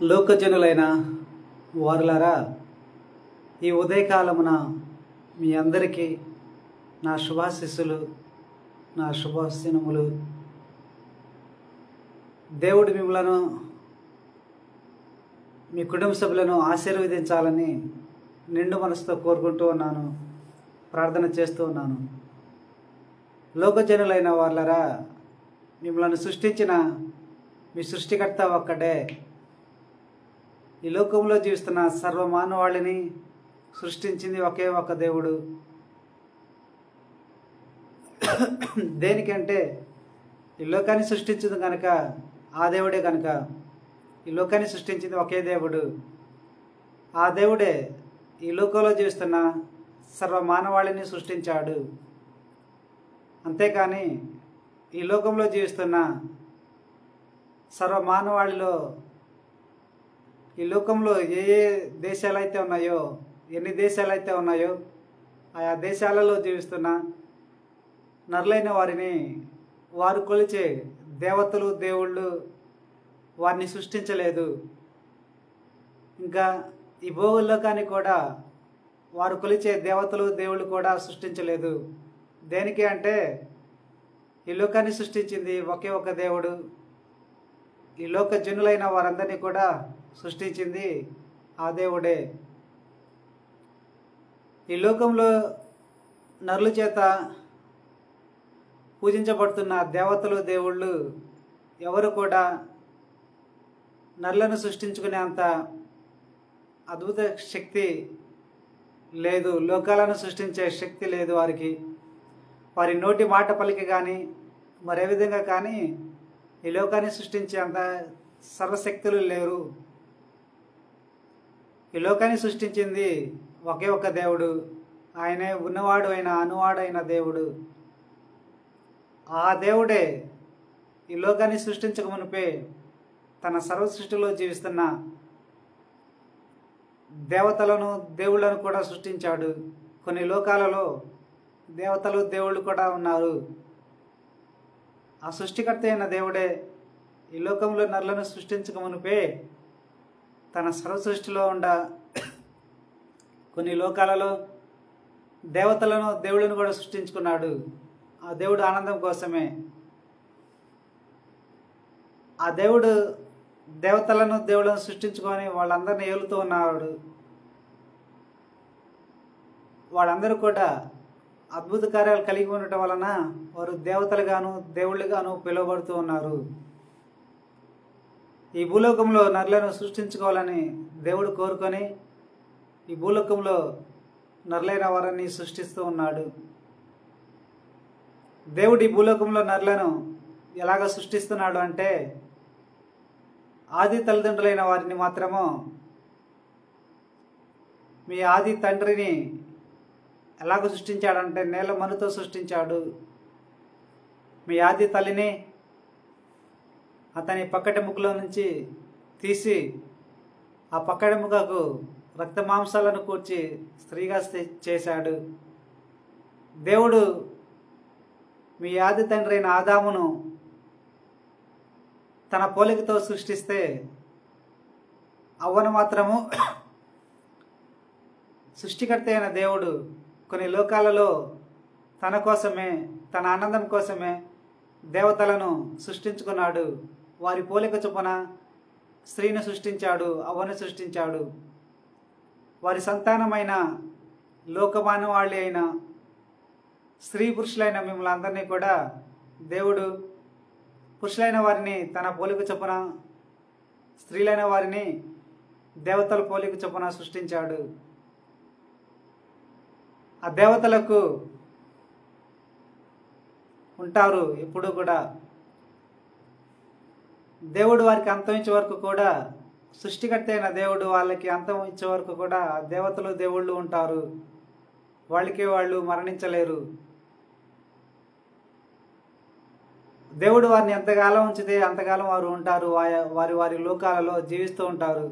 లోకజనులైన వారులారా, ఈ ఉదయకాలమున మీ అందరికీ నా శుభాశీస్సులు, నా శుభాశీనములు. దేవుడు మిమ్మలను, మీ కుటుంబ సభ్యులను ఆశీర్వదించాలని నిండు మనసుతో కోరుకుంటూ ఉన్నాను, ప్రార్థన చేస్తూ ఉన్నాను. లోకజనులైన వారులారా, మిమ్మల్ని సృష్టించిన మీ సృష్టికర్త ఒక్కడే. ఈ లోకంలో జీవిస్తున్న సర్వమానవాళిని సృష్టించింది ఒకే ఒక దేవుడు. దేనికంటే ఈ లోకాన్ని సృష్టించింది కనుక ఆ దేవుడే కనుక. ఈ లోకాన్ని సృష్టించింది ఒకే దేవుడు. ఆ దేవుడే ఈ లోకంలో జీవిస్తున్న సర్వమానవాళిని సృష్టించాడు. అంతేకాని ఈ లోకంలో జీవిస్తున్న సర్వమానవాళిలో ఈ లోకంలో ఏ ఏ దేశాలైతే ఉన్నాయో, ఎన్ని దేశాలైతే ఉన్నాయో ఆయా దేశాలలో జీవిస్తున్న నరులైన వారిని వారు కొలిచే దేవతలు, దేవుళ్ళు వారిని సృష్టించలేదు. ఇంకా ఈ భూలోకాన్ని కూడా వారు కొలిచే దేవతలు, దేవుళ్ళు కూడా సృష్టించలేదు. దేనికి అంటే ఈ లోకాన్ని సృష్టించింది ఒకే ఒక దేవుడు. ఈ లోక జనులైన వారందరినీ కూడా సృష్టించింది ఆ దేవుడే. ఈ లోకంలో నరుల చేత పూజించబడుతున్న దేవతలు, దేవుళ్ళు ఎవరు కూడా నరులను సృష్టించుకునే అంత అద్భుత శక్తి లేదు. లోకాలను సృష్టించే శక్తి లేదు వారికి. వారి నోటి మాట పలికి కానీ మరే విధంగా కానీ ఈ లోకాన్ని సృష్టించే అంత సర్వశక్తులు లేరు. ఈ లోకాన్ని సృష్టించింది ఒకే ఒక దేవుడు. ఆయనే ఉన్నవాడు అయిన అనువాడైన దేవుడు. ఆ దేవుడే ఈ లోకాన్ని సృష్టించక మునిపే తన సర్వ సృష్టిలో జీవిస్తున్న దేవతలను, దేవుళ్లను కూడా సృష్టించాడు. కొన్ని లోకాలలో దేవతలు, దేవుళ్ళు కూడా ఉన్నారు. ఆ సృష్టికర్త అయిన దేవుడే ఈ లోకంలో నరులను సృష్టించక మునిపే తన సర్వ సృష్టిలో ఉండ కొన్ని లోకాలలో దేవతలను, దేవుళ్ళను కూడా సృష్టించుకున్నాడు. ఆ దేవుడు ఆనందం కోసమే. ఆ దేవుడు దేవతలను, దేవుళ్ళను సృష్టించుకొని వాళ్ళందరినీ ఏలుతూ ఉన్నాడు. వాళ్ళందరూ కూడా అద్భుత కార్యాలు కలిగి ఉండటం వలన వారు దేవతలుగాను, దేవుళ్ళుగాను పిలువబడుతూ ఉన్నారు. ఈ భూలోకంలో నరులను సృష్టించుకోవాలని దేవుడు కోరుకొని ఈ భూలోకంలో నరులైన వారిని సృష్టిస్తూ ఉన్నాడు. దేవుడు ఈ భూలోకంలో నరులను ఎలాగ సృష్టిస్తున్నాడు అంటే, ఆది తల్లిదండ్రులైన వారిని మాత్రము మీ ఆది తండ్రిని ఎలాగ సృష్టించాడంటే నేల మనుతో సృష్టించాడు. మీ ఆది తల్లిని అతని పక్కటెముకలో నుంచి తీసి ఆ పక్కటెముకకు రక్త మాంసాలను కూర్చి స్త్రీగా చేశాడు. దేవుడు మీ ఆది తండ్రి అయిన ఆదామును తన పోలికతో సృష్టిస్తే అవ్వను మాత్రము సృష్టికర్త అయిన దేవుడు కొన్ని లోకాలలో తన కోసమే, తన ఆనందం కోసమే దేవతలను సృష్టించుకున్నాడు. వారి పోలిక చొప్పున స్త్రీని సృష్టించాడు, అవ్వను సృష్టించాడు. వారి సంతానమైన లోకమానవాళి అయిన స్త్రీ పురుషులైన మిమ్మల్ని అందరినీ కూడా దేవుడు పురుషులైన వారిని తన పోలిక చొప్పున, స్త్రీలైన వారిని దేవతల పోలిక చొప్పున సృష్టించాడు. ఆ దేవతలకు ఉంటారు ఎప్పుడు కూడా. దేవుడు వారికి అంతం ఇచ్చే వరకు కూడా, సృష్టికర్త అయిన దేవుడు వాళ్ళకి అంతం ఇచ్చే వరకు కూడా దేవతలు, దేవుళ్ళు ఉంటారు. వాళ్ళకి వాళ్ళు మరణించలేరు. దేవుడు వారిని ఎంతకాలం ఉంచితే అంతకాలం వారు ఉంటారు. వారి వారి లోకాలలో జీవిస్తూ ఉంటారు.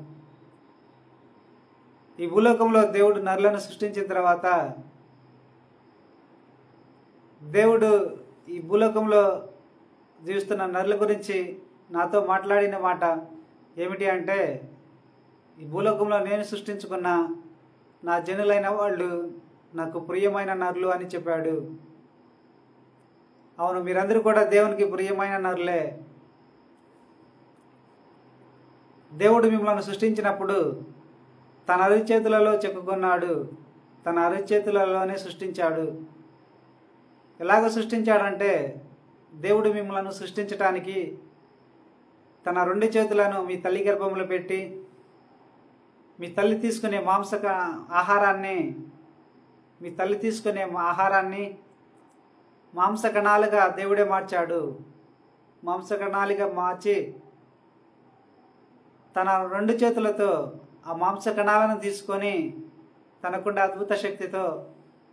ఈ భూలోకంలో దేవుడు నరులను సృష్టించిన తర్వాత దేవుడు ఈ భూలోకంలో జీవిస్తున్న నరుల గురించి నాతో మాట్లాడిన మాట ఏమిటి అంటే, ఈ భూలోకంలో నేను సృష్టించుకున్న నా జనులైన వాళ్ళు నాకు ప్రియమైన నరులు అని చెప్పాడు. అవును, మీరందరూ కూడా దేవునికి ప్రియమైన నరులే. దేవుడు మిమ్మల్ని సృష్టించినప్పుడు తన అరిచేతులలో చెక్కుకున్నాడు. తన అరిచేతులలోనే సృష్టించాడు. ఎలాగ సృష్టించాడంటే, దేవుడు మిమ్మల్ని సృష్టించటానికి తన 2 చేతులను మీ తల్లి గర్భంలో పెట్టి మీ తల్లి తీసుకునే ఆహారాన్ని మాంసకణాలుగా దేవుడే మార్చాడు. మాంసకణాలుగా మార్చి తన 2 చేతులతో ఆ మాంసకణాలను తీసుకొని తనకుండే అద్భుత శక్తితో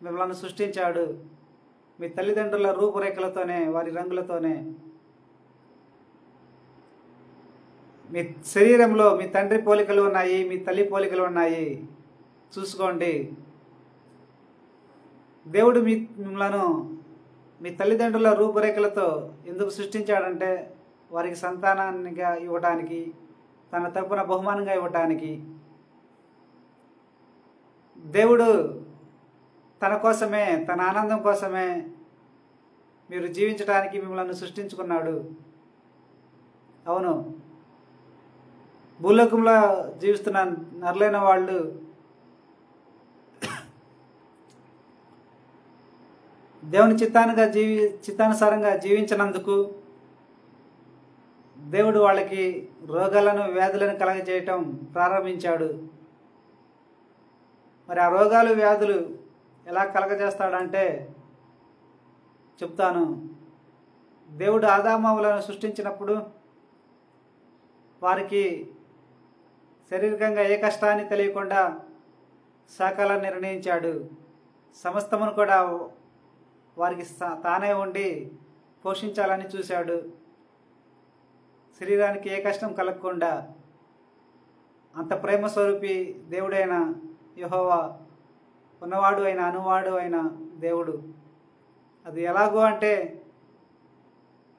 మిమ్మల్ని సృష్టించాడు. మీ తల్లిదండ్రుల రూపురేఖలతోనే, వారి రంగులతోనే. మీ శరీరంలో మీ తండ్రి పోలికలు ఉన్నాయి, మీ తల్లి పోలికలు ఉన్నాయి. చూసుకోండి. దేవుడు మిమ్మలను మీ తల్లిదండ్రుల రూపురేఖలతో ఎందుకు సృష్టించాడంటే, వారికి సంతానాన్నిగా ఇవ్వటానికి, తన తరపున బహుమానంగా ఇవ్వటానికి. దేవుడు తన కోసమే, తన ఆనందం కోసమే మీరు జీవించడానికి మిమ్మల్ని సృష్టించుకున్నాడు. అవును, భూలోకంలో జీవిస్తున్న నరులైన వాళ్ళు దేవుని చిత్తానుసారంగా జీవించినందుకు దేవుడు వాళ్ళకి రోగాలను, వ్యాధులను కలగజేయటం ప్రారంభించాడు. మరి ఆ రోగాలు, వ్యాధులు ఎలా కలగజేస్తాడంటే చెప్తాను. దేవుడు ఆదామవులను సృష్టించినప్పుడు వారికి శారీరకంగా ఏ కష్టాన్ని తెలియకుండా శాఖలను నిర్ణయించాడు. సమస్తమును కూడా వారికి తానే ఉండి పోషించాలని చూశాడు. శరీరానికి ఏ కష్టం కలగకుండా అంత ప్రేమ స్వరూపి దేవుడైన యెహోవా, ఉన్నవాడు అయిన అనువాడు అయిన దేవుడు. అది ఎలాగో అంటే,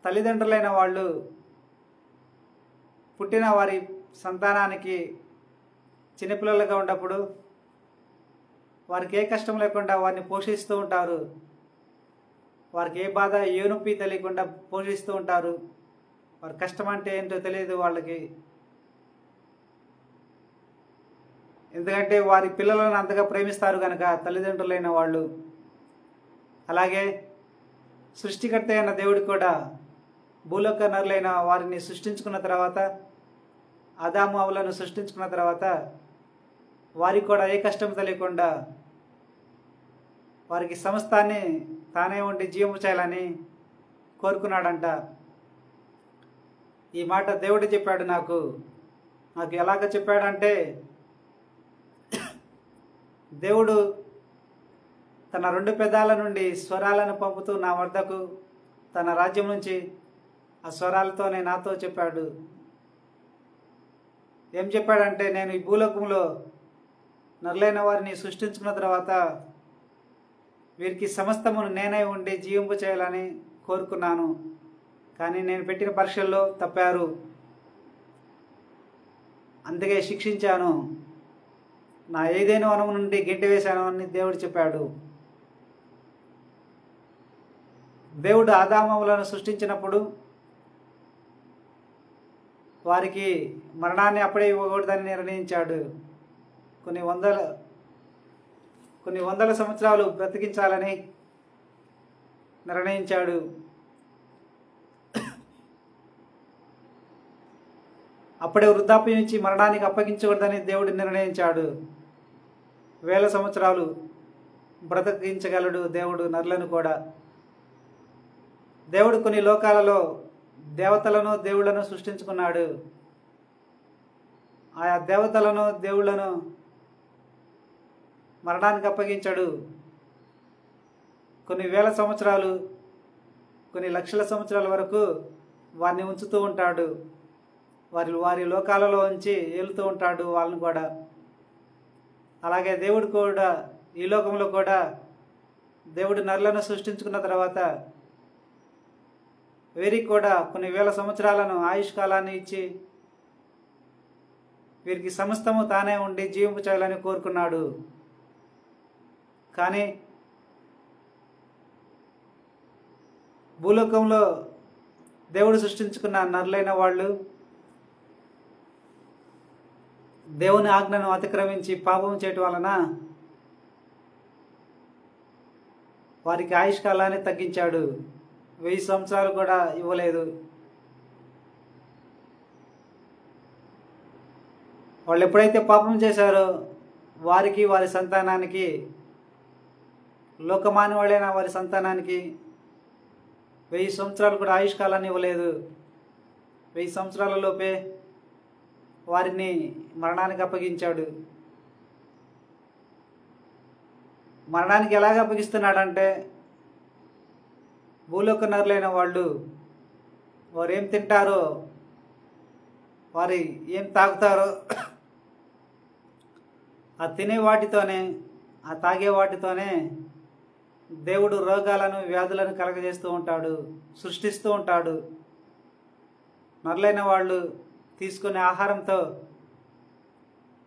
తల్లిదండ్రులైన వాళ్ళు పుట్టిన వారి సంతానానికి చిన్నపిల్లలుగా ఉన్నప్పుడు వారికి ఏ కష్టం లేకుండా వారిని పోషిస్తూ ఉంటారు. వారికి ఏ బాధ, ఏ నొప్పి తెలియకుండా పోషిస్తూ ఉంటారు. వారి కష్టం అంటే ఏంటో తెలియదు వాళ్ళకి. ఎందుకంటే వారి పిల్లలను అంతగా ప్రేమిస్తారు కనుక తల్లిదండ్రులైన వాళ్ళు. అలాగే సృష్టికర్త అయిన దేవుడు కూడా భూలోక నరులైన వారిని సృష్టించుకున్న తర్వాత, ఆదాము హవ్వలను సృష్టించుకున్న తర్వాత వారికి కూడా ఏ కష్టం తెలియకుండా వారికి సమస్తాన్ని తానే ఉండి జీవము చేయాలని కోరుకున్నాడంట. ఈ మాట దేవుడు చెప్పాడు నాకు. ఎలాగ చెప్పాడంటే, దేవుడు తన 2 పెదాల నుండి స్వరాలను పంపుతూ నా వద్దకు తన రాజ్యం నుంచి ఆ స్వరాలతోనే నాతో చెప్పాడు. ఏం చెప్పాడంటే, నేను ఈ భూలోకంలో నరులైన వారిని సృష్టించుకున్న తర్వాత వీరికి సమస్తమును నేనే ఉండి జీవింపు చేయాలని కోరుకున్నాను. కానీ నేను పెట్టిన పరీక్షల్లో తప్పారు, అందుకే శిక్షించాను. నా ఏదైనా వనము నుండి గెంటి వేశాను అని దేవుడు చెప్పాడు. దేవుడు ఆదాము హవ్వలను సృష్టించినప్పుడు వారికి మరణాన్ని అప్పుడే ఇవ్వకూడదని నిర్ణయించాడు. కొన్ని వందల సంవత్సరాలు బ్రతికించాలని నిర్ణయించాడు. అప్పుడే వృద్ధాప్యం ఇచ్చి మరణానికి అప్పగించకూడదని దేవుడు నిర్ణయించాడు. 1000 సంవత్సరాలు బ్రతికించగలడు దేవుడు నరులను కూడా. దేవుడు కొన్ని లోకాలలో దేవతలను, దేవుళ్లను సృష్టించుకున్నాడు. ఆయా దేవతలను, దేవుళ్లను మరణానికి అప్పగించాడు. కొన్ని 1000 సంవత్సరాలు, కొన్ని లక్షల సంవత్సరాల వరకు వారిని ఉంచుతూ ఉంటాడు. వారి లోకాలలో ఉంచి ఏలుతూ ఉంటాడు వాళ్ళని కూడా. అలాగే దేవుడు కూడా ఈ లోకంలో కూడా దేవుడు నరులను సృష్టించుకున్న తర్వాత వీరికి కూడా కొన్ని 1000 సంవత్సరాలను ఆయుష్కాలాన్ని ఇచ్చి వీరికి సమస్తము తానే ఉండి జీవింపు చేయాలని కోరుకున్నాడు. కానీ భూలోకంలో దేవుడు సృష్టించుకున్న నరులైన వాళ్ళు దేవుని ఆజ్ఞను అతిక్రమించి పాపం చేయటం వలన వారికి ఆయుష్కాలాన్ని తగ్గించాడు. 1000 సంవత్సరాలు కూడా ఇవ్వలేదు. వాళ్ళు ఎప్పుడైతే పాపం చేశారో వారికి, వారి సంతానానికి, లోకమానవుడైన వారి సంతానానికి 1000 సంవత్సరాలు కూడా ఆయుష్కాలాన్ని ఇవ్వలేదు. 1000 సంవత్సరాల లోపే వారిని మరణానికి అప్పగించాడు. మరణానికి ఎలాగ అప్పగిస్తున్నాడంటే, భూలోక నరులైన వాళ్ళు వారు ఏం తింటారో, వారు ఏం తాగుతారో, ఆ తినే వాటితోనే, ఆ తాగే వాటితోనే దేవుడు రోగాలను, వ్యాధులను కలగజేస్తూ ఉంటాడు, సృష్టిస్తూ ఉంటాడు. నరులైన వాళ్ళు తీసుకునే ఆహారంతో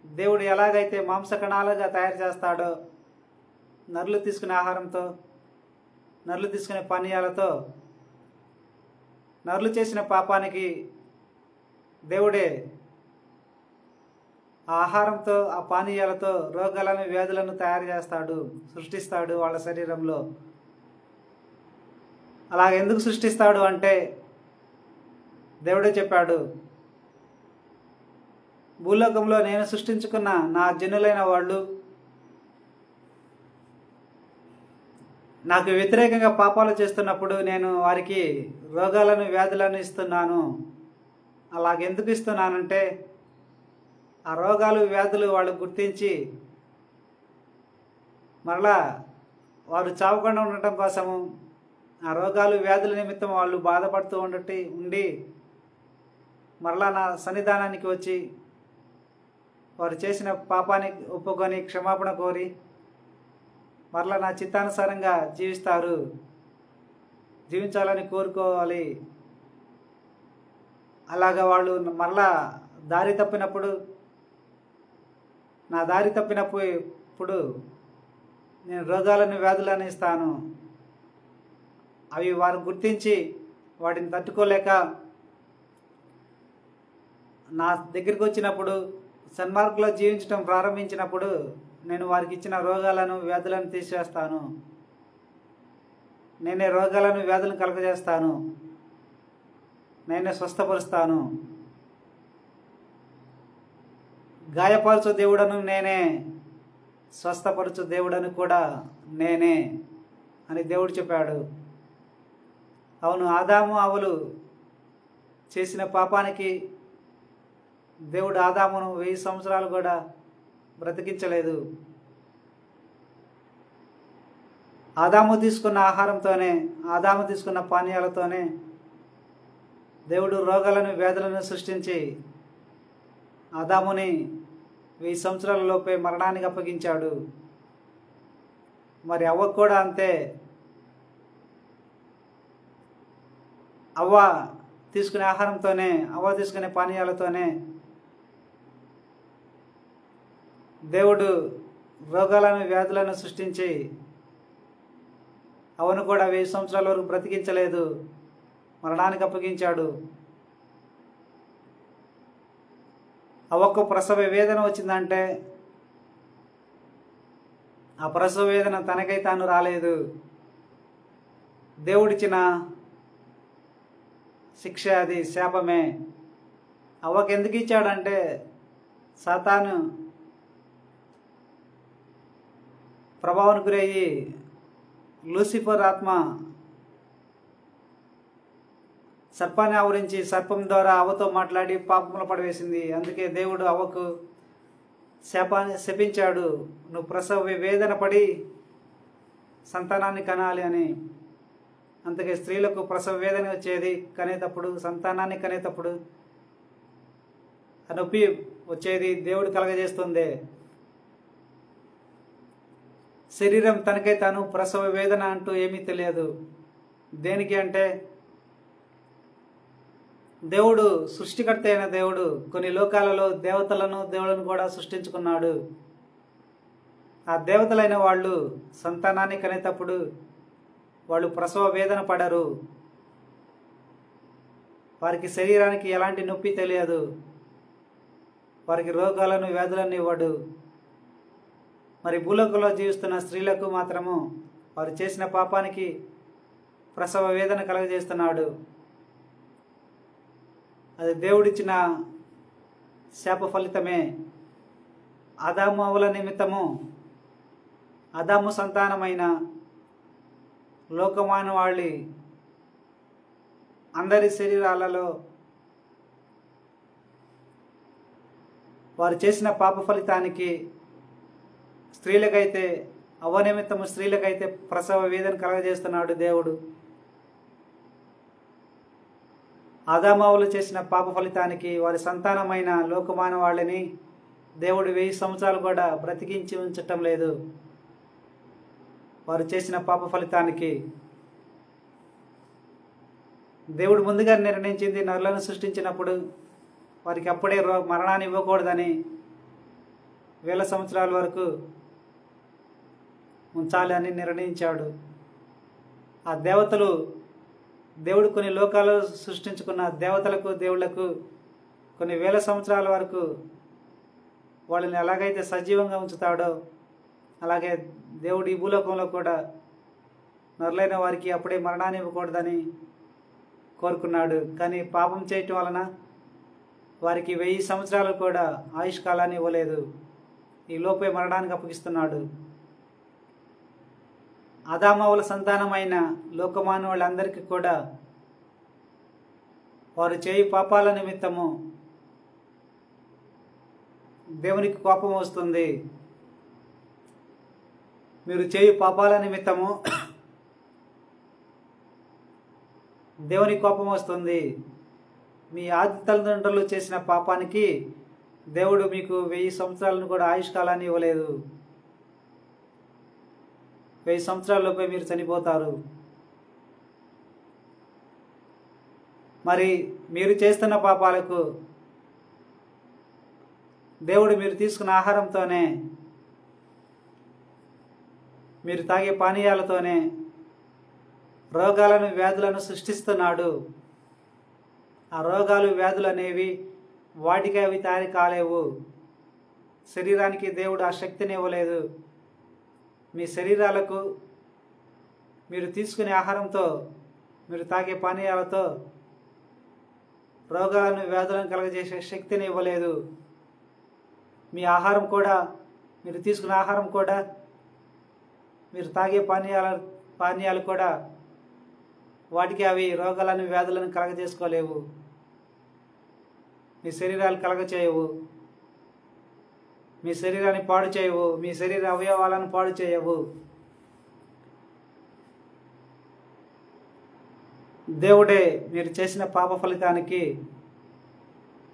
దేవుడు ఎలాగైతే మాంసకణాలుగా తయారు చేస్తాడో, నరులు తీసుకునే ఆహారంతో, నరులు తీసుకునే పానీయాలతో, నరులు చేసిన పాపానికి దేవుడే ఆ ఆహారంతో, ఆ పానీయాలతో రోగాలను, వ్యాధులను తయారు చేస్తాడు, సృష్టిస్తాడు వాళ్ళ శరీరంలో. అలాగ ఎందుకు సృష్టిస్తాడు అంటే దేవుడే చెప్పాడు, భూలోకంలో నేను సృష్టించుకున్న నా జనులైన వాళ్ళు నాకు వ్యతిరేకంగా పాపాలు చేస్తున్నప్పుడు నేను వారికి రోగాలను, వ్యాధులను ఇస్తున్నాను. అలాగెందుకు ఇస్తున్నానంటే, ఆ రోగాలు, వ్యాధులు వాళ్ళు గుర్తించి మరలా వారు చావకుండా ఉండటం కోసము, ఆ రోగాలు, వ్యాధుల నిమిత్తం వాళ్ళు బాధపడుతూ ఉండి మరలా నా సన్నిధానానికి వచ్చి వారు చేసిన పాపానికి ఒప్పుకొని క్షమాపణ కోరి మరలా నా చిత్తానుసారంగా జీవించాలని కోరుకోవాలి. అలాగా వాళ్ళు మరలా దారి తప్పినప్పుడు, నా దారి తప్పినప్పుడు నేను రోగాలను, వ్యాధులను ఇస్తాను. అవి వారు గుర్తించి వాటిని తట్టుకోలేక నా దగ్గరికి వచ్చినప్పుడు, సన్మార్గంలో జీవించడం ప్రారంభించినప్పుడు నేను వారికి ఇచ్చిన రోగాలను, వ్యాధులను తీసివేస్తాను. నేనే రోగాలను, వ్యాధులను కలుగజేస్తాను. నేనే స్వస్థపరుస్తాను. గాయపరచు దేవుడను నేనే, స్వస్థపరచు దేవుడను కూడా నేనే అని దేవుడు చెప్పాడు. అవును, ఆదాము హవ్వలు చేసిన పాపానికి దేవుడు ఆదామును 1000 సంవత్సరాలు కూడా బ్రతికించలేదు. ఆదాము తీసుకున్న ఆహారంతోనే, ఆదాము తీసుకున్న పానీయాలతోనే దేవుడు రోగాలను, వ్యాధులను సృష్టించి ఆదాముని 1000 సంవత్సరాల లోపే మరణానికి అప్పగించాడు. మరి అవ్వకు కూడా అంతే. అవ్వ తీసుకునే ఆహారంతోనే, అవ్వ తీసుకునే పానీయాలతోనే దేవుడు రోగాలను, వ్యాధులను సృష్టించి అవ్వను కూడా 1000 సంవత్సరాల వరకు బ్రతికించలేదు, మరణానికి అప్పగించాడు. అవ్వకు ప్రసవ వేదన వచ్చిందంటే ఆ ప్రసవ వేదన తనకై తాను రాలేదు. దేవుడిచ్చిన శిక్ష, అది శాపమే. అవ్వకు ఎందుకు ఇచ్చాడంటే, సాతాను ప్రభావానికి గురయ్యి లూసిఫర్ ఆత్మ సర్పాన్ని ఆవరించి సర్పం ద్వారా అవ్వతో మాట్లాడి పాపంలో పడవేసింది. అందుకే దేవుడు అవ్వకు శపించాడు, నువ్వు ప్రసవ వేదన పడి సంతానాన్ని కనాలి అని. అందుకే స్త్రీలకు ప్రసవ వేదన వచ్చేది కనేటప్పుడు, సంతానాన్ని కనేటప్పుడు ఆ నొప్పి వచ్చేది దేవుడు కలగజేస్తుంది. శరీరం తనకై తాను ప్రసవ వేదన అంటూ ఏమీ తెలియదు. దేనికి అంటే దేవుడు సృష్టికర్త అయిన దేవుడు కొన్ని లోకాలలో దేవుళ్ళను కూడా సృష్టించుకున్నాడు. ఆ దేవతలైన వాళ్ళు సంతానాన్ని కనేటప్పుడు వాళ్ళు ప్రసవ వేదన పడరు. వారికి శరీరానికి ఎలాంటి నొప్పి తెలియదు. వారికి రోగాలను వ్యాధులను ఇవ్వడు. మరి భూలోకంలో జీవిస్తున్న స్త్రీలకు మాత్రము వారు చేసిన పాపానికి ప్రసవ వేదన కలుగజేస్తున్నాడు. అది దేవుడిచ్చిన శాప ఫలితమే. ఆదాము అవ్వల నిమిత్తము ఆదాము సంతానమైన లోకమానవాళి అందరి శరీరాలలో వారు చేసిన పాప ఫలితానికి స్త్రీలకైతే అవ్వ నిమిత్తము స్త్రీలకైతే ప్రసవ వేదన కలగజేస్తున్నాడు దేవుడు. ఆదామవులు చేసిన పాప ఫలితానికి వారి సంతానమైన లోకమానవాళ్ళని దేవుడు 1000 సంవత్సరాలు కూడా బ్రతికించి ఉంచటం లేదు. వారు చేసిన పాప ఫలితానికి దేవుడు ముందుగా నిర్ణయించింది, నరులను సృష్టించినప్పుడు వారికి అప్పుడే మరణాన్ని ఇవ్వకూడదని 1000 సంవత్సరాల వరకు ఉంచాలి అని నిర్ణయించాడు. ఆ దేవతలు దేవుడు కొన్ని లోకాలు సృష్టించుకున్న దేవతలకు దేవుళ్లకు కొన్ని 1000 సంవత్సరాల వరకు వాళ్ళని ఎలాగైతే సజీవంగా ఉంచుతాడో అలాగే దేవుడు ఈ భూలోకంలో కూడా నరులైన వారికి అప్పుడే మరణాన్ని ఇవ్వకూడదని కోరుకున్నాడు. కానీ పాపం చేయటం వలన వారికి 1000 సంవత్సరాలు కూడా ఆయుష్కాలాన్ని ఇవ్వలేదు. ఈ లోపే మరణానికి అప్పగిస్తున్నాడు. ఆదామవుల సంతానమైన లోకమానవులందరికీ కూడా వారు చేయు పాపాల నిమిత్తము దేవునికి కోపం వస్తుంది. మీరు చేయు పాపాల నిమిత్తము దేవుని కోపం వస్తుంది. మీ ఆది తల్లిదండ్రులు చేసిన పాపానికి దేవుడు మీకు 1000 సంవత్సరాలను కూడా ఆయుష్కాలాన్ని ఇవ్వలేదు. 1000 సంవత్సరాలలోపే మీరు చనిపోతారు. మరి మీరు చేస్తున్న పాపాలకు దేవుడు మీరు తీసుకున్న ఆహారంతోనే మీరు తాగే పానీయాలతోనే రోగాలను వ్యాధులను సృష్టిస్తున్నాడు. ఆ రోగాలు వ్యాధులు అనేవి వాటికి అవి తయారు కాలేవు. శరీరానికి దేవుడు ఆ శక్తిని ఇవ్వలేదు. మీ శరీరాలకు మీరు తీసుకునే ఆహారంతో మీరు తాగే పానీయాలతో రోగాలను వ్యాధులను కలుగజేసే శక్తిని ఇవ్వలేదు. మీ ఆహారం కూడా మీరు తీసుకునే ఆహారం కూడా మీరు తాగే పానీయాలు కూడా వాటికి అవి రోగాలను వ్యాధులను కలగజేసుకోలేవు. మీ శరీరాలు కలగచేయవు. మీ శరీరాన్ని పాడు చేయవు. మీ శరీర అవయవాలను పాడు చేయవు. దేవుడే మీరు చేసిన పాప ఫలితానికి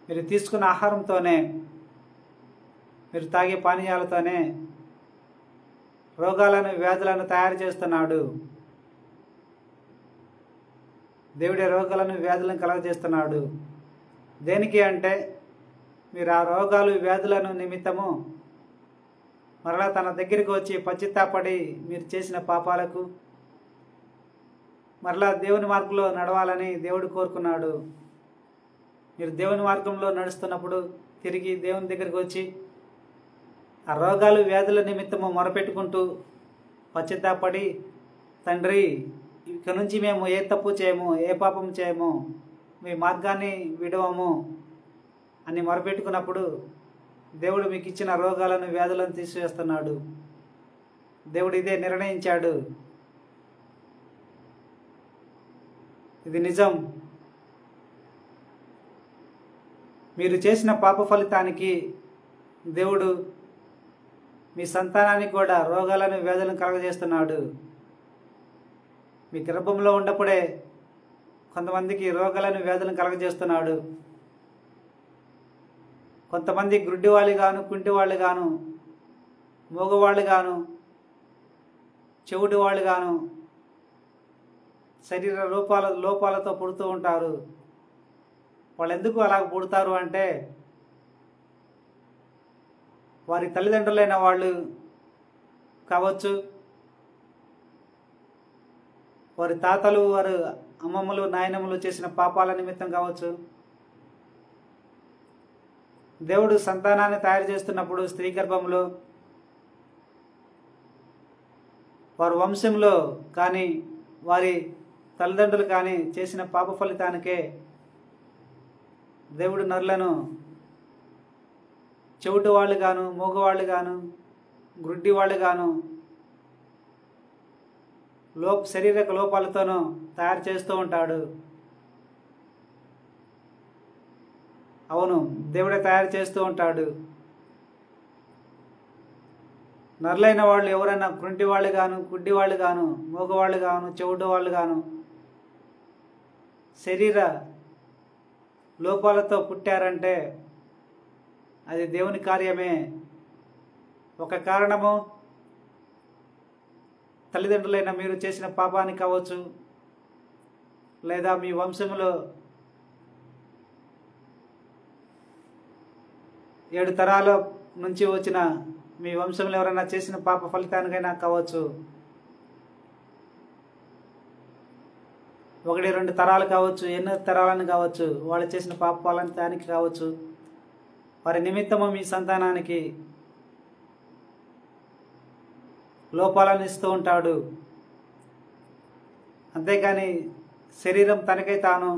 మీరు తీసుకున్న ఆహారంతోనే మీరు తాగే పానీయాలతోనే రోగాలను వ్యాధులను తయారు చేస్తున్నాడు. దేవుడే రోగాలను వ్యాధులను కలగజేస్తున్నాడు. దేనికి అంటే మీరు ఆ రోగాలు వ్యాధులను నిమిత్తము మరలా తన దగ్గరికి వచ్చి పశ్చాత్తాపడి మీరు చేసిన పాపాలకు మరలా దేవుని మార్గంలో నడవాలని దేవుడు కోరుకున్నాడు. మీరు దేవుని మార్గంలో నడుస్తున్నప్పుడు తిరిగి దేవుని దగ్గరికి వచ్చి ఆ రోగాలు వ్యాధుల నిమిత్తము మొరపెట్టుకుంటూ పశ్చాత్తాపడి, తండ్రి ఇక నుంచి మేము ఏ తప్పు చేయము, ఏ పాపం చేయము, మీ మార్గాన్ని విడవము అని మొరపెట్టుకున్నప్పుడు దేవుడు మీకు ఇచ్చిన రోగాలను వ్యాధులను తీసివేస్తున్నాడు. దేవుడు ఇదే నిర్ణయించాడు. ఇది నిజం. మీరు చేసిన పాప ఫలితానికి దేవుడు మీ సంతానానికి కూడా రోగాలను వ్యాధులను కలగజేస్తున్నాడు. మీ గర్భంలో ఉన్నప్పుడే కొంతమందికి రోగాలను వ్యాధులను కలగజేస్తున్నాడు. కొంతమంది గుడ్డివాళ్ళు గాను, కుంటివాళ్ళు గాను, మూగవాళ్ళు గాను, చెవిటి వాళ్ళు గాను శరీర లోపాలతో పుడుతూ ఉంటారు. వాళ్ళు ఎందుకు అలా పుడతారు అంటే వారి తల్లిదండ్రులైన వాళ్ళు కావచ్చు, వారి తాతలు, వారి అమ్మమ్మలు, నాయనమ్మలు చేసిన పాపాల నిమిత్తం కావచ్చు. దేవుడు సంతానాన్ని తయారు చేస్తున్నప్పుడు స్త్రీ గర్భంలో వారి వంశంలో కానీ వారి తల్లిదండ్రులు కానీ చేసిన పాప ఫలితానికే దేవుడు నరులను చెవిటి వాళ్ళు గాను, మూగవాళ్ళు గాను, గ్రుడ్డి వాళ్ళు గాను, శారీరక లోపాలతోనూ తయారు చేస్తూ ఉంటాడు. అవును, దేవుడే తయారు చేస్తూ ఉంటాడు. నరులైన వాళ్ళు ఎవరైనా కుంటి వాళ్ళు గాను, గుడ్డి వాళ్ళు గాను, మూగవాళ్ళు గాను, చెవిటి వాళ్ళు గాను శరీర లోపాలతో పుట్టారంటే అది దేవుని కార్యమే. ఒక కారణము తల్లిదండ్రులైన మీరు చేసిన పాపానికి కావచ్చు, లేదా మీ వంశంలో 7 తరాల నుంచి వచ్చిన మీ వంశంలో ఎవరైనా చేసిన పాప ఫలితానికైనా కావచ్చు. 1-2 తరాలు కావచ్చు, ఎన్నో తరాలను కావచ్చు, వాళ్ళు చేసిన పాప ఫలితానికి కావచ్చు. వారి నిమిత్తము మీ సంతానానికి లోపాలను ఇస్తూ ఉంటాడు. అంతేకాని శరీరం తనకై తాను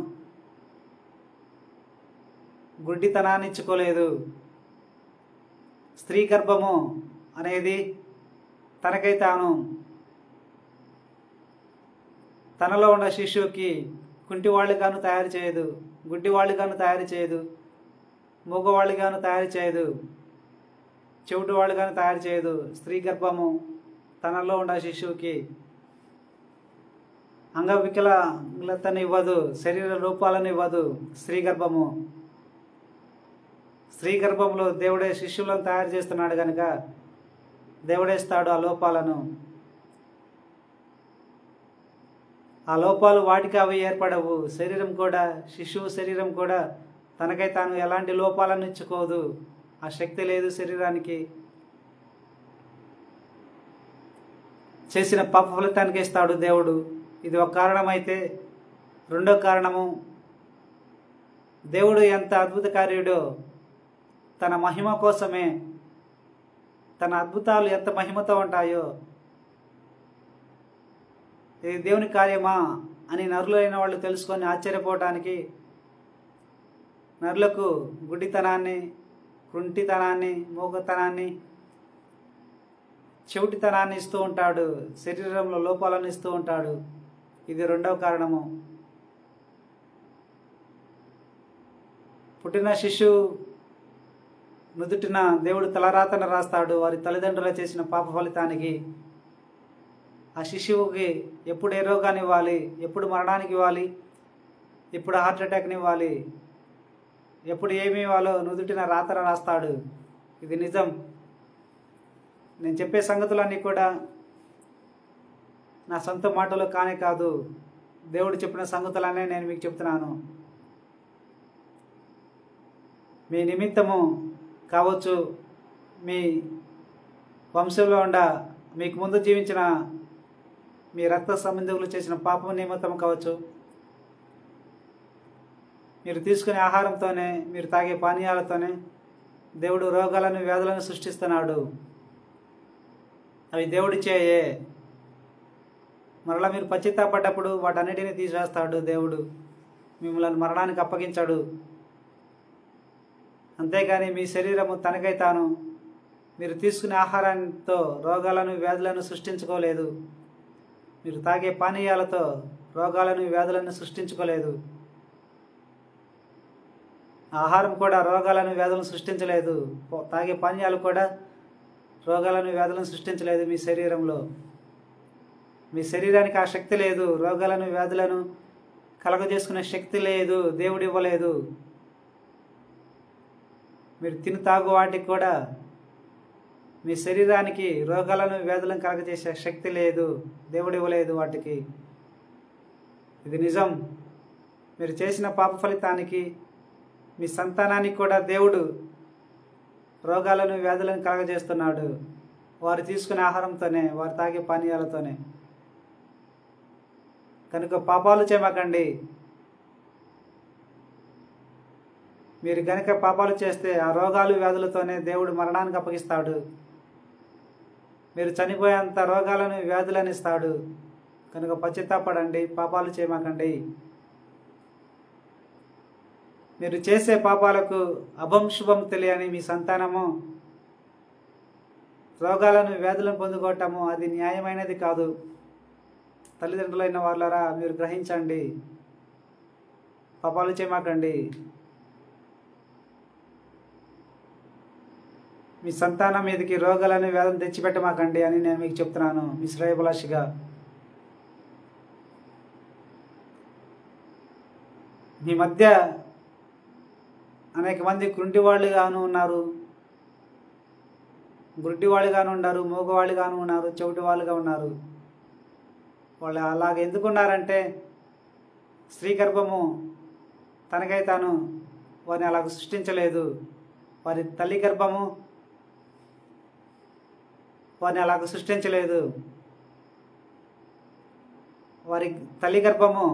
గుడ్డితనాన్ని ఇచ్చుకోలేదు. స్త్రీ గర్భము అనేది తనకై తాను తనలో ఉన్న శిశువుకి కుంటివాళ్ళుగాను తయారు చేయదు, గుడ్డివాళ్ళుగాను తయారు చేయదు, మూగవాళ్ళుగాను తయారు చేయదు, చెవిటి వాళ్ళుగాను తయారు చేయదు. స్త్రీ గర్భము తనలో ఉన్న శిశువుకి అంగవికలతను ఇవ్వదు, శరీర రూపాలను ఇవ్వదు. స్త్రీ గర్భము, స్త్రీ గర్భంలో దేవుడే శిశువులను తయారు చేస్తున్నాడు కనుక దేవుడేస్తాడు ఆ లోపాలను. ఆ లోపాలు వాటికి అవి ఏర్పడవు. శరీరం కూడా, శిశువు శరీరం కూడా తనకై తాను ఎలాంటి లోపాలను ఇచ్చుకోదు. ఆ శక్తి లేదు శరీరానికి. చేసిన పాప ఫలితానికి ఇస్తాడు దేవుడు. ఇది ఒక కారణమైతే, రెండో కారణము దేవుడు ఎంత అద్భుత కార్యుడో తన మహిమ కోసమే, తన అద్భుతాలు ఎంత మహిమతో ఉంటాయో, ఇది దేవుని కార్యమా అని నరులైన వాళ్ళు తెలుసుకొని ఆశ్చర్యపోవటానికి నరులకు గుడ్డితనాన్ని, కుంటితనాన్ని, మూగతనాన్ని, చెవిటితనాన్ని ఇస్తూ ఉంటాడు. శరీరంలో లోపాలను ఇస్తూ ఉంటాడు. ఇది రెండవ కారణము. పుట్టిన శిశువు నుదుటిన దేవుడు తలరాతను రాస్తాడు వారి తల్లిదండ్రులు చేసిన పాప ఫలితానికి. ఆ శిశువుకి ఎప్పుడు ఏ రోగాన్ని ఇవ్వాలి, ఎప్పుడు మరణానికి ఇవ్వాలి, ఎప్పుడు హార్ట్ అటాక్ని ఇవ్వాలి, ఎప్పుడు ఏమి ఇవ్వాలో నుదుటిన రాతన రాస్తాడు. ఇది నిజం. నేను చెప్పే సంగతులన్నీ కూడా నా సొంత మాటలు కానే కాదు, దేవుడు చెప్పిన సంగతులనే నేను మీకు చెప్తున్నాను. మీ నిమిత్తము కావచ్చు, మీ వంశంలో ఉండ మీకు ముందు జీవించిన మీ రక్త సంబంధికులు చేసిన పాపం నిమిత్తం కావచ్చు, మీరు తీసుకునే ఆహారంతోనే, మీరు తాగే పానీయాలతోనే దేవుడు రోగాలను, వ్యాధులను సృష్టిస్తున్నాడు. అవి దేవుడి చేయే. మరలా మీరు పశ్చాత్తాపడ్డప్పుడు వాటన్నిటిని తీసివేస్తాడు దేవుడు. మిమ్మల్ని మరణానికి అప్పగించాడు. అంతేగాని మీ శరీరము తనకై తాను మీరు తీసుకునే ఆహారంతో రోగాలను, వ్యాధులను సృష్టించుకోలేదు. మీరు తాగే పానీయాలతో రోగాలను, వ్యాధులను సృష్టించుకోలేదు. ఆహారం కూడా రోగాలను, వ్యాధులను సృష్టించలేదు. తాగే పానీయాలు కూడా రోగాలను, వ్యాధులను సృష్టించలేదు. మీ శరీరంలో, మీ శరీరానికి ఆ శక్తి లేదు. రోగాలను, వ్యాధులను కలగజేసుకునే శక్తి లేదు, దేవుడు ఇవ్వలేదు. మీరు తిని తాగు వాటికి కూడా మీ శరీరానికి రోగాలను, వ్యాధులను కలగజేసే శక్తి లేదు, దేవుడు ఇవ్వలేదు వాటికి. ఇది నిజం. మీరు చేసిన పాప ఫలితానికి మీ సంతానానికి కూడా దేవుడు రోగాలను వ్యాధులను కలగజేస్తున్నాడు. వారు తీసుకునే ఆహారంతోనే, వారు తాగే పానీయాలతోనే. కనుక పాపాలు చేయమాకండి. మీరు గనక పాపాలు చేస్తే ఆ రోగాలు వ్యాధులతోనే దేవుడు మరణానికి అప్పగిస్తాడు. మీరు చనిపోయేంత రోగాలను వ్యాధులను ఇస్తాడు. కనుక పశ్చాత్తాపడండి, పాపాలు చేయమాకండి. మీరు చేసే పాపాలకు అభం శుభం తెలియని మీ సంతానము రోగాలను వ్యాధులను పొందుకోవటము అది న్యాయమైనది కాదు. తల్లిదండ్రులైన వాళ్ళరా, మీరు గ్రహించండి, పాపాలు చేయమాకండి. మీ సంతానం మీదకి రోగాలను వ్యాధులను తెచ్చిపెట్టమాకండి అని నేను మీకు చెప్తున్నాను, మీ శ్రేయభిలాషిగా. మీ మధ్య అనేక మంది గుడ్డివాళ్ళుగాను ఉన్నారు, గుడ్డివాళ్ళుగాను ఉన్నారు, మూగవాళ్ళుగాను ఉన్నారు, చెవిటి వాళ్ళుగా ఉన్నారు. వాళ్ళు అలాగ ఎందుకున్నారంటే స్త్రీ గర్భము తనకై తాను వారిని అలాగ సృష్టించలేదు. వారి తల్లి గర్భము వారిని అలాగ సృష్టించలేదు. వారి తల్లి గర్భము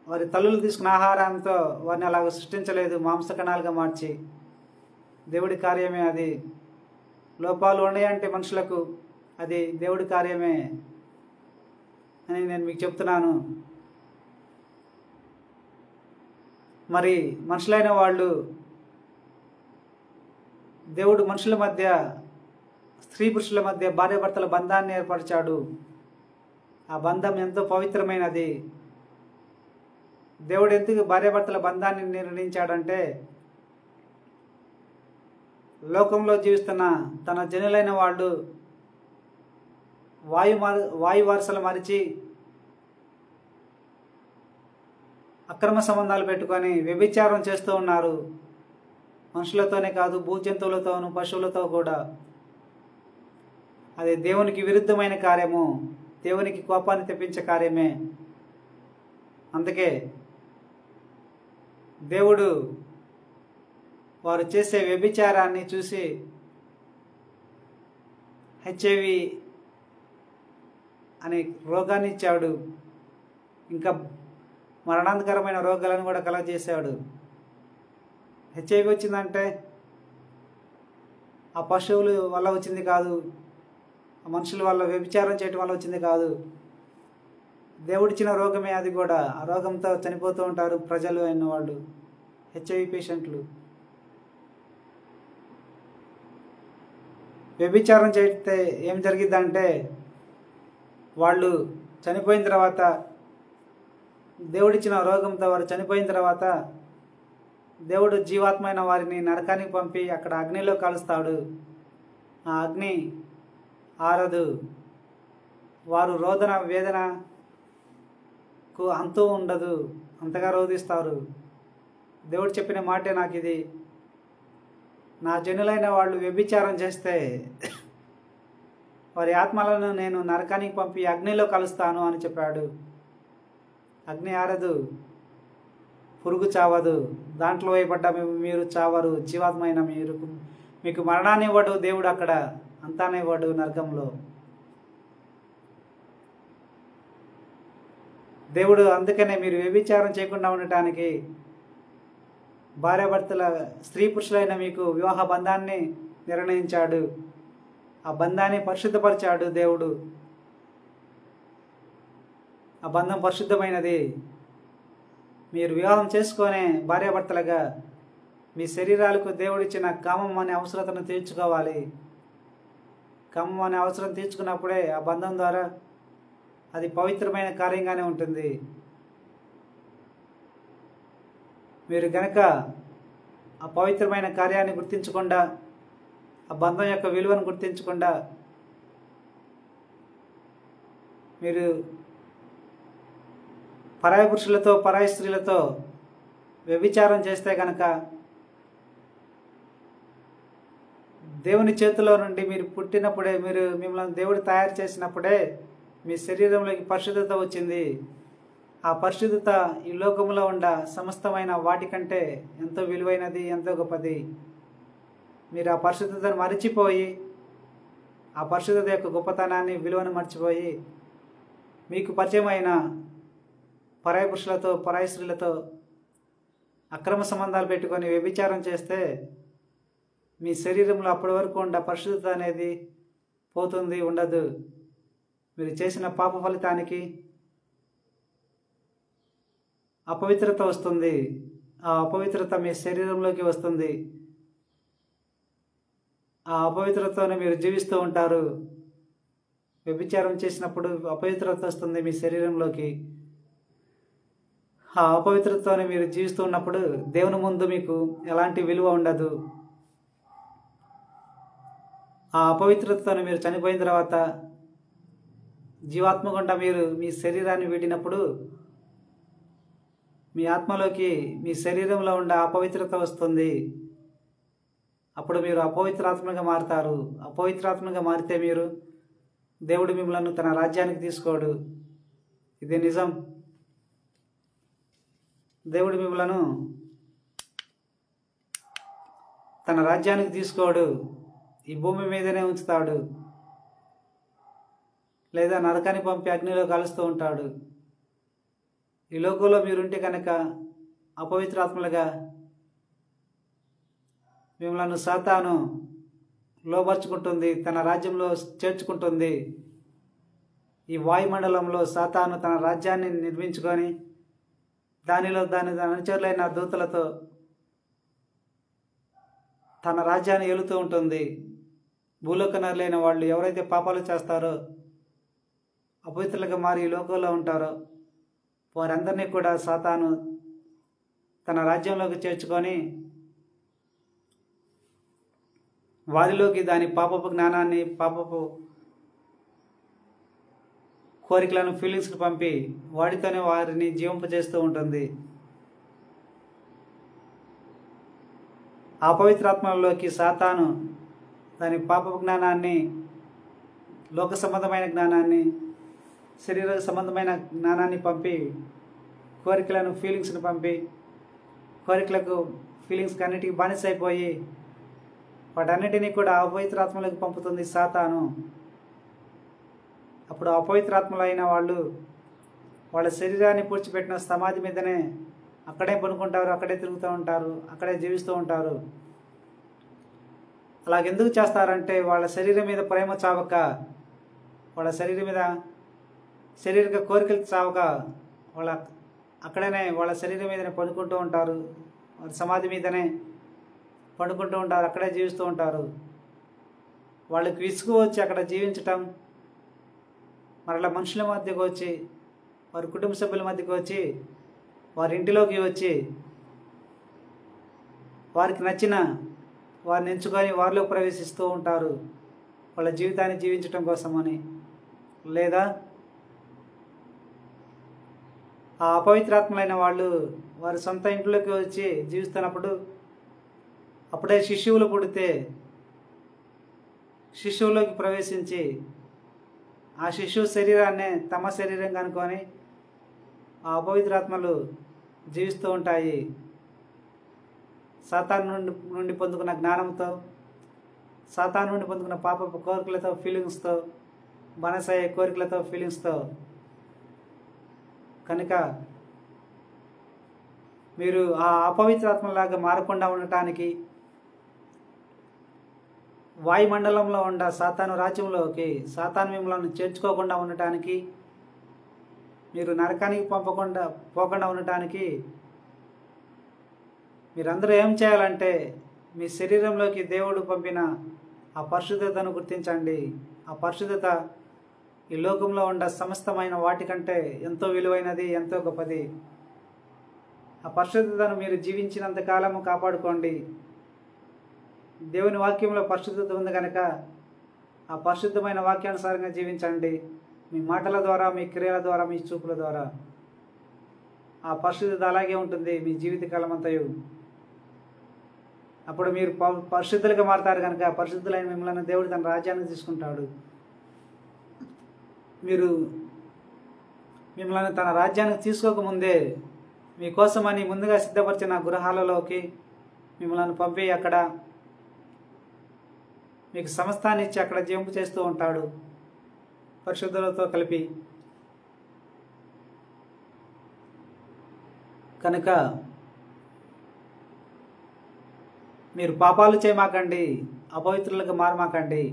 వారి తల్లులు తీసుకున్న ఆహారంతో వారిని అలాగ సృష్టించలేదు, మాంసకణాలుగా మార్చి. దేవుడి కార్యమే అది. లోపాలు ఉన్నాయంటే మనుషులకు అది దేవుడి కార్యమే అని నేను మీకు చెప్తున్నాను. మరి మనుషులైన వాళ్ళు, దేవుడు మనుషుల మధ్య, స్త్రీ పురుషుల మధ్య భార్యాభర్తల బంధాన్ని ఏర్పరిచాడు. ఆ బంధం ఎంతో పవిత్రమైనది. దేవుడు ఎందుకు భార్యాభర్తల బంధాన్ని నిర్ణయించాడంటే లోకంలో జీవిస్తున్న తన జనులైన వాళ్ళు వాయు వరుసలు మరిచి అక్రమ సంబంధాలు పెట్టుకొని వ్యభిచారం చేస్తూ ఉన్నారు. మనుషులతోనే కాదు, భూజంతువులతోనూ, పశువులతో కూడా. అది దేవునికి విరుద్ధమైన కార్యము, దేవునికి కోపాన్ని తెప్పించే కార్యమే. అందుకే దేవుడు వారు చేసే వ్యభిచారాన్ని చూసి HIV అనే రోగాన్ని ఇచ్చాడు. ఇంకా మరణాంతకరమైన రోగాలను కూడా కలగజేశాడు. HIV వచ్చిందంటే ఆ పశువుల వల్ల వచ్చింది కాదు, ఆ మనుషుల వల్ల వ్యభిచారం చేయటం వల్ల వచ్చింది కాదు. దేవుడిచ్చిన రోగమే అది కూడా. ఆ రోగంతో చనిపోతూ ఉంటారు ప్రజలు అయిన వాళ్ళు, HIV పేషెంట్లు. వ్యభిచారం చేస్తే ఏం జరిగిద్దంటే వాళ్ళు చనిపోయిన తర్వాత, దేవుడిచ్చిన రోగంతో వారు చనిపోయిన తర్వాత దేవుడు జీవాత్మైన వారిని నరకానికి పంపి అక్కడ అగ్నిలో కాలుస్తాడు. ఆ అగ్ని ఆరదు. వారు రోదన వేదనకు అంతూ ఉండదు, అంతగా రోధిస్తారు. దేవుడు చెప్పిన మాటే నాకు ఇది. నా జనులైన వాళ్ళు వ్యభిచారం చేస్తే వారి ఆత్మలను నేను నరకానికి పంపి అగ్నిలో కలుస్తాను అని చెప్పాడు. అగ్ని ఆరదు, పురుగు చావదు, దాంట్లో వేయబడ్డ మీరు చావరు. జీవాత్మైన మీకు మరణాన్ని ఇవ్వడు దేవుడు, అక్కడ అంతానే ఇవ్వడు నరకంలో. దేవుడు అందుకనే మీరు వ్యభిచారం చేయకుండా ఉండటానికి భార్యాభర్తల, స్త్రీ పురుషులైన మీకు వివాహ బంధాన్ని నిర్ణయించాడు. ఆ బంధాన్ని పరిశుద్ధపరిచాడు దేవుడు. ఆ బంధం పరిశుద్ధమైనది. మీరు వివాహం చేసుకునే భార్యాభర్తలుగా మీ శరీరాలకు దేవుడిచ్చిన కామం అనే అవసరతను తీర్చుకోవాలి. కామం అనే అవసరం తీర్చుకున్నప్పుడే ఆ బంధం ద్వారా అది పవిత్రమైన కార్యంగానే ఉంటుంది. మీరు గనక ఆ పవిత్రమైన కార్యాన్ని గుర్తించకుండా, ఆ బంధం యొక్క విలువను గుర్తించకుండా మీరు పరాయి పురుషులతో, పరాయి స్త్రీలతో వ్యభిచారం చేస్తే కనుక దేవుని చేతిలో నుండి మీరు పుట్టినప్పుడే, మిమ్మల్ని దేవుడు తయారు చేసినప్పుడే మీ శరీరంలోకి పరిశుద్ధత వచ్చింది. ఆ పరిశుద్ధత ఈ లోకంలో ఉండ సమస్తమైన వాటికంటే ఎంతో విలువైనది, ఎంతో గొప్పది. మీరు ఆ పరిశుద్ధతను మరిచిపోయి, ఆ పరిశుద్ధత యొక్క గొప్పతనాన్ని, విలువను మర్చిపోయి మీకు పరిచయమైన పరాయి పురుషులతో, పరాయి స్త్రీలతో అక్రమ సంబంధాలు పెట్టుకొని వ్యభిచారం చేస్తే మీ శరీరంలో అప్పటి వరకు ఉండ పరిశుద్ధత అనేది పోతుంది, ఉండదు. మీరు చేసిన పాప ఫలితానికి అపవిత్రత వస్తుంది. ఆ అపవిత్రత మీ శరీరంలోకి వస్తుంది. ఆ అపవిత్రతతోనే మీరు జీవిస్తూ ఉంటారు. వ్యభిచారం చేసినప్పుడు అపవిత్రత వస్తుంది మీ శరీరంలోకి. ఆ అపవిత్రతతోనే మీరు జీవిస్తూ ఉన్నప్పుడు దేవుని ముందు మీకు ఎలాంటి విలువ ఉండదు. ఆ అపవిత్రతతోనే మీరు చనిపోయిన తర్వాత జీవాత్మ గుండా మీరు మీ శరీరాన్ని వీడినప్పుడు మీ ఆత్మలోకి, మీ శరీరంలో ఉండే అపవిత్రత వస్తుంది. అప్పుడు మీరు అపవిత్రాత్మగా మారుతారు. అపవిత్రాత్మగా మారితే మీరు దేవుడు మిమ్మల్ని తన రాజ్యానికి తీసుకోడు. ఇది నిజం. దేవుడు మిమ్మలను తన రాజ్యానికి తీసుకోడు. ఈ భూమి మీదనే ఉంచుతాడు, లేదా నరకానికి పంపి అగ్నిలో కలుస్తూ ఉంటాడు. ఈ లోకంలో మీరుంటే కనుక అపవిత్రాత్మలుగా మిమ్మల్ని సాతాను లోబర్చుకుంటుంది, తన రాజ్యంలో చేర్చుకుంటుంది. ఈ వాయుమండలంలో సాతాను తన రాజ్యాన్ని నిర్మించుకొని దానిలో దాని అనుచరులైన దూతలతో తన రాజ్యాన్ని ఏలుతూ ఉంటుంది. భూలోకనరులైన వాళ్ళు ఎవరైతే పాపాలు చేస్తారో, అపవిత్రులుగా మారి ఈ లోకంలో ఉంటారో వారందరినీ కూడా సాతాను తన రాజ్యంలోకి చేర్చుకొని వారిలోకి దాని పాపపు జ్ఞానాన్ని, పాపపు కోరికలను, ఫీలింగ్స్ని పంపి వాటితోనే వారిని జీవింపజేస్తూ ఉంటుంది. ఆ పవిత్రాత్మలోకి సాతాను దాని పాపపు జ్ఞానాన్ని, లోక సంబంధమైన జ్ఞానాన్ని, శరీర సంబంధమైన జ్ఞానాన్ని పంపి కోరికలను, ఫీలింగ్స్ని పంపి కోరికలకు, ఫీలింగ్స్కి అన్నిటికీ బానిస అయిపోయి వాటన్నిటినీ కూడా అపవిత్రాత్మలకు పంపుతుంది సాతాను. అప్పుడు అపవిత్రాత్మలైన వాళ్ళు వాళ్ళ శరీరాన్ని పూడ్చిపెట్టిన సమాధి మీదనే అక్కడే పనుకుంటారు, అక్కడే తిరుగుతూ ఉంటారు, అక్కడే జీవిస్తూ ఉంటారు. అలాగెందుకు చేస్తారంటే వాళ్ళ శరీరం మీద ప్రేమ చావక, వాళ్ళ శరీరం మీద శారీరక కోరికలు చావక వాళ్ళ అక్కడనే వాళ్ళ శరీరం మీదనే పడుకుంటూ ఉంటారు, వాళ్ళ సమాధి మీదనే పడుకుంటూ ఉంటారు, అక్కడే జీవిస్తూ ఉంటారు. వాళ్ళకి విసుగు వచ్చి అక్కడ జీవించటం, మరలా మనుషుల మధ్యకు వచ్చి, వారి కుటుంబ సభ్యుల మధ్యకు వచ్చి, వారి ఇంటిలోకి వచ్చి వారికి నచ్చిన వారిని ఎంచుకొని వారిలో ప్రవేశిస్తూ ఉంటారు వాళ్ళ జీవితాన్ని జీవించటం కోసమని. లేదా ఆ అపవిత్రాత్మలైన వాళ్ళు వారి సొంత ఇంట్లోకి వచ్చి జీవిస్తున్నప్పుడు అప్పుడే శిశువులు పుడితే శిశువులోకి ప్రవేశించి ఆ శిశువు శరీరాన్నే తమ శరీరంగా అనుకొని ఆ అపవిత్రాత్మలు జీవిస్తూ ఉంటాయి. సాతాను నుండి పొందుకున్న జ్ఞానంతో, సాతాను నుండి పొందుకున్న పాపపు కోరికలతో, ఫీలింగ్స్తో, మనసయ్యే కోరికలతో, ఫీలింగ్స్తో. కనుక మీరు ఆ అపవిత్రాత్మలాగా మారకుండా ఉండటానికి, వాయుమండలంలో ఉండ సాతాను రాజ్యంలోకి సాతాను మిమ్మల్ని చేర్చుకోకుండా ఉండటానికి, మీరు నరకానికి పోకుండా ఉండటానికి మీరందరూ ఏం చేయాలంటే మీ శరీరంలోకి దేవుడు పంపిన ఆ పరిశుద్ధతను గుర్తించండి. ఆ పరిశుద్ధత ఈ లోకంలో ఉండ సమస్తమైన వాటికంటే ఎంతో విలువైనది, ఎంతో గొప్పది. ఆ పరిశుద్ధతను మీరు జీవించినంత కాలము కాపాడుకోండి. దేవుని వాక్యంలో పరిశుద్ధత ఉంది కనుక ఆ పరిశుద్ధమైన వాక్యానుసారంగా జీవించండి. మీ మాటల ద్వారా, మీ క్రియల ద్వారా, మీ చూపుల ద్వారా ఆ పరిశుద్ధత అలాగే ఉంటుంది మీ జీవితకాలం అంతయు. అప్పుడు మీరు పరిశుద్ధులుగా మారుతారు కనుక పరిశుద్ధులైన మిమ్మల్ని దేవుడు తన రాజ్యానికి తీసుకుంటాడు. మీరు మిమ్మల్ని తన రాజ్యానికి తీసుకోకముందే మీకోసమని ముందుగా సిద్ధపరిచిన గృహాలలోకి మిమ్మల్ని పంపి అక్కడ మీకు సమస్తాన్ని ఇచ్చి అక్కడ జీవింపు చేస్తూ ఉంటాడు పరిశుద్ధులతో కలిపి. కనుక మీరు పాపాలు చేయమాకండి, అపవిత్రులకు మారమాకండి,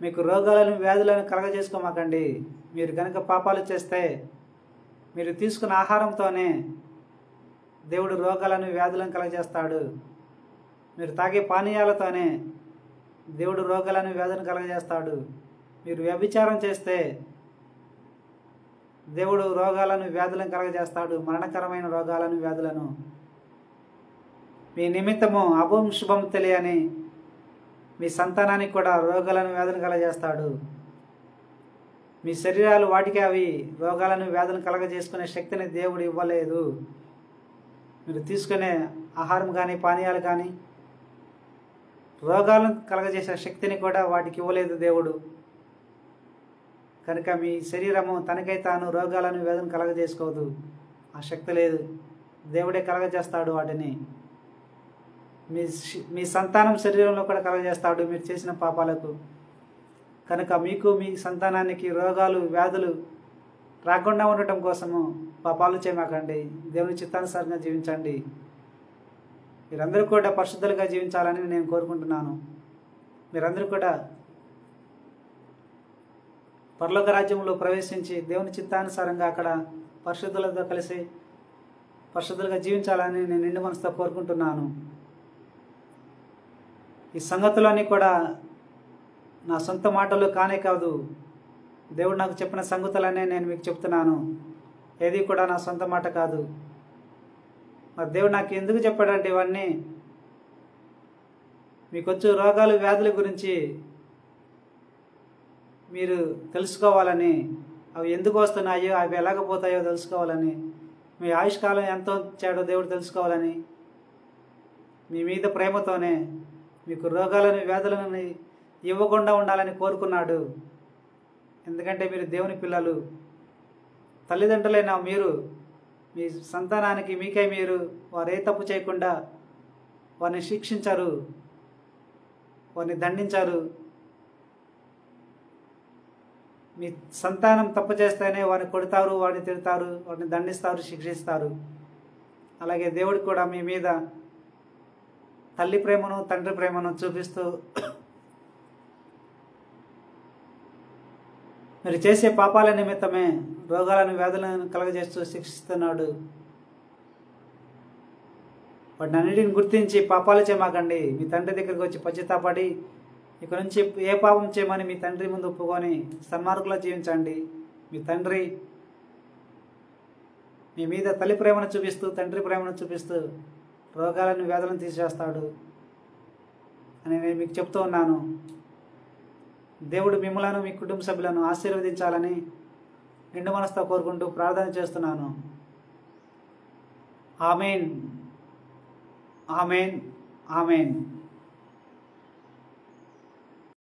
మీకు రోగాలను వ్యాధులను కలగజేసుకోమాకండి. మీరు కనుక పాపాలు చేస్తే మీరు తీసుకున్న ఆహారంతోనే దేవుడు రోగాలను వ్యాధులను కలగజేస్తాడు. మీరు తాగే పానీయాలతోనే దేవుడు రోగాలను వ్యాధులను కలగజేస్తాడు. మీరు వ్యభిచారం చేస్తే దేవుడు రోగాలను వ్యాధులను కలగజేస్తాడు, మరణకరమైన రోగాలను వ్యాధులను. మీ నిమిత్తము అభం శుభం తెలియని మీ సంతానానికి కూడా రోగాలను వ్యాధులను కలగజేస్తాడు. మీ శరీరాలు వాటికి అవి రోగాలను వ్యాధులను కలగజేసుకునే శక్తిని దేవుడు ఇవ్వలేదు. మీరు తీసుకునే ఆహారం కానీ పానీయాలు కానీ రోగాలను కలగజేసే శక్తిని కూడా వాటికి ఇవ్వలేదు దేవుడు. కనుక మీ శరీరము తనకై తాను రోగాలను వ్యాధులను కలగజేసుకోదు, ఆ శక్తి లేదు. దేవుడే కలగజేస్తాడు వాటిని. మీ సంతానం శరీరంలో కూడా కలగజేస్తాడు మీరు చేసిన పాపాలకు. కనుక మీకు మీ సంతానానికి రోగాలు వ్యాధులు రాకుండా ఉండటం కోసము పాపాలు చేయమాకండి, దేవుని చిత్తానుసారంగా జీవించండి. మీరందరూ కూడా పరిశుద్ధులుగా జీవించాలని నేను కోరుకుంటున్నాను. మీరందరూ కూడా పరలోక రాజ్యంలో ప్రవేశించి దేవుని చిత్తానుసారంగా అక్కడ పరిశుద్ధులతో కలిసి పరిశుద్ధులుగా జీవించాలని నేను నిండు మనసుతో కోరుకుంటున్నాను. ఈ సంగతులన్నీ కూడా నా సొంత మాటలు కానే కాదు, దేవుడు నాకు చెప్పిన సంగతులనే నేను మీకు చెప్తున్నాను. ఏది కూడా నా సొంత మాట కాదు. మరి దేవుడు నాకు ఎందుకు చెప్పాడంటే ఇవన్నీ మీకు వచ్చే రోగాలు వ్యాధుల గురించి మీరు తెలుసుకోవాలని, అవి ఎందుకు వస్తున్నాయో అవి ఎలాగపోతాయో తెలుసుకోవాలని, మీ ఆయుష్కాలం ఎంతో ఇచ్చాడో దేవుడు తెలుసుకోవాలని, మీ మీద ప్రేమతోనే మీకు రోగాలను వ్యాధులను ఇవ్వకుండా ఉండాలని కోరుకున్నాడు. ఎందుకంటే మీరు దేవుని పిల్లలు. తల్లిదండ్రులైన మీరు మీ సంతానానికి మీకై మీరు వారు ఏ తప్పు చేయకుండా వారిని శిక్షించరు, వారిని దండించరు. మీ సంతానం తప్పు చేస్తేనే వారిని కొడతారు, వారిని తిడతారు, వారిని దండిస్తారు, శిక్షిస్తారు. అలాగే దేవుడు కూడా మీ మీద తల్లి ప్రేమను తండ్రి ప్రేమను చూపిస్తూ మీరు చేసే పాపాల నిమిత్తమే రోగాలను వ్యాధులను కలగజేస్తూ శిక్షిస్తున్నాడు. వాటిని అన్నిటిని గుర్తించి పాపాలు చేయమాకండి. మీ తండ్రి దగ్గరికి వచ్చి పశ్చాత్తాపడి ఇక నుంచి ఏ పాపం చేయమని మీ తండ్రి ముందు ఒప్పుకొని సన్మార్గంలో జీవించండి. మీ తండ్రి మీ మీద తల్లి ప్రేమను చూపిస్తూ తండ్రి ప్రేమను చూపిస్తూ రోగాలను వ్యాధులను తీసేస్తాడు అని నేను మీకు చెప్తూ ఉన్నాను. దేవుడు మిమ్మలను మీ కుటుంబ సభ్యులను ఆశీర్వదించాలని నిండు మనసుతో కోరుకుంటూ ప్రార్థన చేస్తున్నాను. ఆమేన్, ఆమేన్, ఆమేన్.